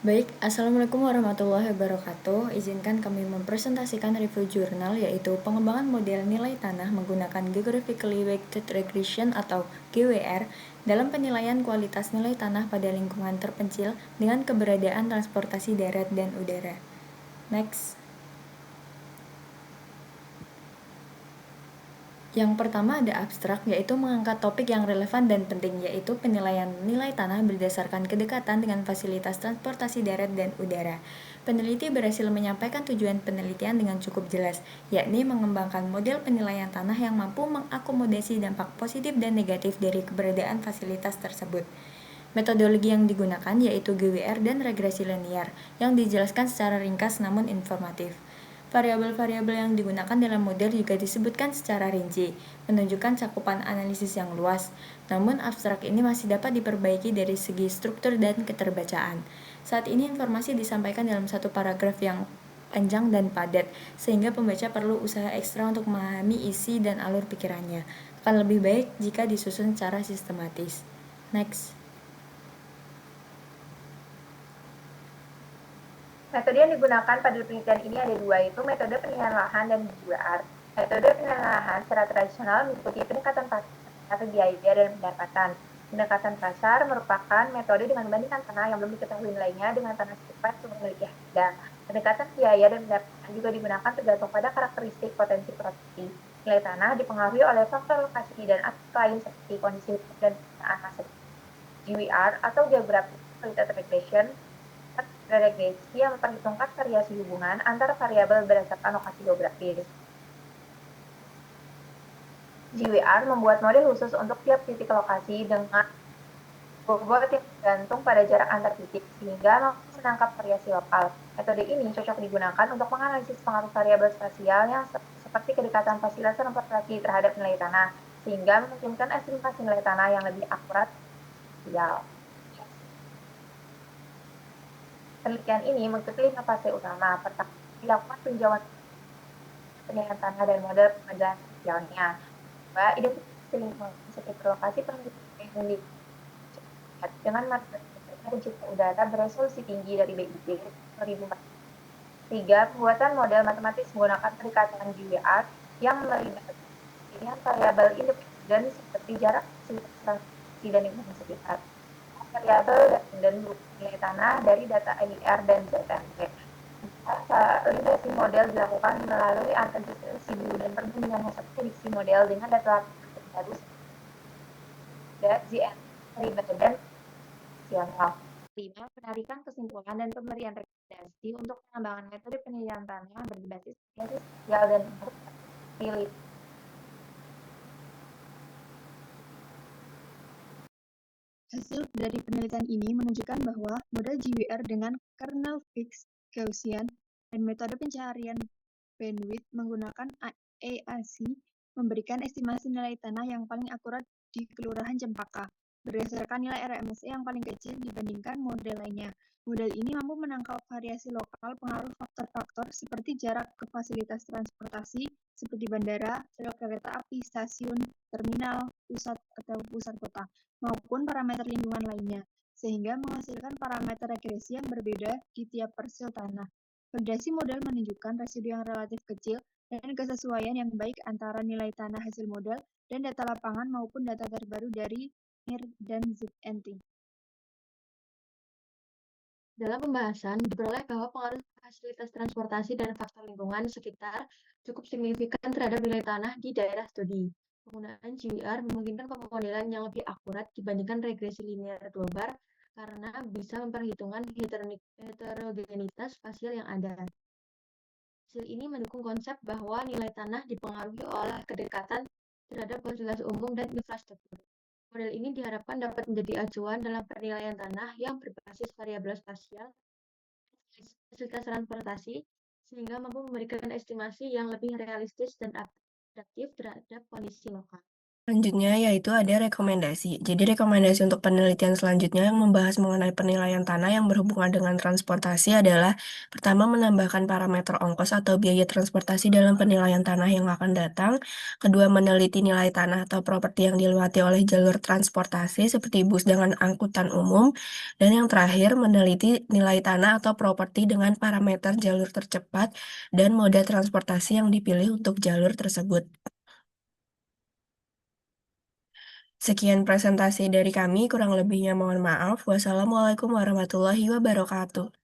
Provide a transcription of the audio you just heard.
Baik, Assalamualaikum warahmatullahi wabarakatuh. Izinkan kami mempresentasikan review jurnal yaitu pengembangan model nilai tanah menggunakan Geographically Weighted Regression atau GWR dalam penilaian kualitas nilai tanah pada lingkungan terpencil dengan keberadaan transportasi darat dan udara. Next. Yang pertama ada abstrak, yaitu mengangkat topik yang relevan dan penting, yaitu penilaian nilai tanah berdasarkan kedekatan dengan fasilitas transportasi darat dan udara. Peneliti berhasil menyampaikan tujuan penelitian dengan cukup jelas, yakni mengembangkan model penilaian tanah yang mampu mengakomodasi dampak positif dan negatif dari keberadaan fasilitas tersebut. Metodologi yang digunakan yaitu GWR dan regresi linear, yang dijelaskan secara ringkas namun informatif. Variabel-variabel yang digunakan dalam model juga disebutkan secara rinci, menunjukkan cakupan analisis yang luas. Namun abstrak ini masih dapat diperbaiki dari segi struktur dan keterbacaan. Saat ini informasi disampaikan dalam satu paragraf yang panjang dan padat, sehingga pembaca perlu usaha ekstra untuk memahami isi dan alur pikirannya. Akan lebih baik jika disusun secara sistematis. Next. Metode yang digunakan pada penelitian ini ada dua, yaitu metode penilaian lahan dan GWR. Metode penilaian lahan secara tradisional mengikuti pendekatan pasar, biaya, dan pendapatan. Pendekatan pasar merupakan metode dengan membandingkan tanah yang belum diketahui nilainya dengan tanah serupa yang memiliki harga. Pendekatan biaya dan pendapatan juga digunakan tergantung pada karakteristik potensi produksi. Nilai tanah dipengaruhi oleh faktor lokasi dan aspek lain seperti kondisi hukum dan penggunaan masa. GWR atau Geographic Weighted Regression regresi yang memperhitungkan variasi hubungan antara variabel berdasarkan lokasi geografis. GWR membuat model khusus untuk tiap titik lokasi dengan bobot yang tergantung pada jarak antar titik, sehingga mampu menangkap variasi lokal. Metode ini cocok digunakan untuk menganalisis pengaruh variabel spasial yang seperti kedekatan fasilitas transportasi terhadap nilai tanah, sehingga memungkinkan estimasi nilai tanah yang lebih akurat. Penelitian ini mengikuti 5 fase utama. Pertama, dilakukan peninjauan penilaian tanah dan model pengendalian sosialnya. Kedua, identifikasi lingkungan sekitar lokasi penelitian dengan matematika pencipta udara beresolusi tinggi dari BID 2004. Tiga, pembuatan model matematis menggunakan pendekatan GWR yang melibatkan pilihan variabel independen seperti jarak, transisi, dan lingkungan sekitar. Variabel dan nilai tanah dari data IR dan ZMP. Validasi model dilakukan melalui analisis residu dan perbandingan hasil prediksi model dengan data terbaru dan GM dan nasional. 5. Penarikan kesimpulan dan pemberian rekomendasi untuk pengembangan metode penilaian tanah berbasis sosial dan pilih. Hasil dari penelitian ini menunjukkan bahwa model GWR dengan kernel fix Gaussian dan metode pencarian bandwidth menggunakan AAC memberikan estimasi nilai tanah yang paling akurat di Kelurahan Cempaka berdasarkan nilai RMSE yang paling kecil dibandingkan model lainnya. Model ini mampu menangkap variasi lokal pengaruh faktor-faktor seperti jarak ke fasilitas transportasi seperti bandara, rel kereta api, stasiun, terminal, pusat atau pusat kota, maupun parameter lingkungan lainnya, sehingga menghasilkan parameter regresi yang berbeda di tiap parcel tanah. Validasi model menunjukkan residu yang relatif kecil dan kesesuaian yang baik antara nilai tanah hasil model dan data lapangan maupun data terbaru dari NIR dan ZNT. Dalam pembahasan, diperoleh bahwa pengaruh fasilitas transportasi dan faktor lingkungan sekitar cukup signifikan terhadap nilai tanah di daerah studi. Penggunaan GWR memungkinkan pemodelan yang lebih akurat dibandingkan regresi linear dua bar karena bisa memperhitungkan heterogenitas spasial yang ada. Hasil ini mendukung konsep bahwa nilai tanah dipengaruhi oleh kedekatan terhadap fasilitas umum dan infrastruktur. Model ini diharapkan dapat menjadi acuan dalam penilaian tanah yang berbasis variabel spasial, fasilitas transportasi, sehingga mampu memberikan estimasi yang lebih realistis dan adaptif terhadap kondisi lokal. Selanjutnya yaitu ada rekomendasi. Jadi rekomendasi untuk penelitian selanjutnya yang membahas mengenai penilaian tanah yang berhubungan dengan transportasi adalah pertama menambahkan parameter ongkos atau biaya transportasi dalam penilaian tanah yang akan datang. Kedua meneliti nilai tanah atau properti yang dilewati oleh jalur transportasi seperti bus dengan angkutan umum. Dan yang terakhir meneliti nilai tanah atau properti dengan parameter jalur tercepat dan moda transportasi yang dipilih untuk jalur tersebut. Sekian presentasi dari kami, kurang lebihnya mohon maaf. Wassalamualaikum warahmatullahi wabarakatuh.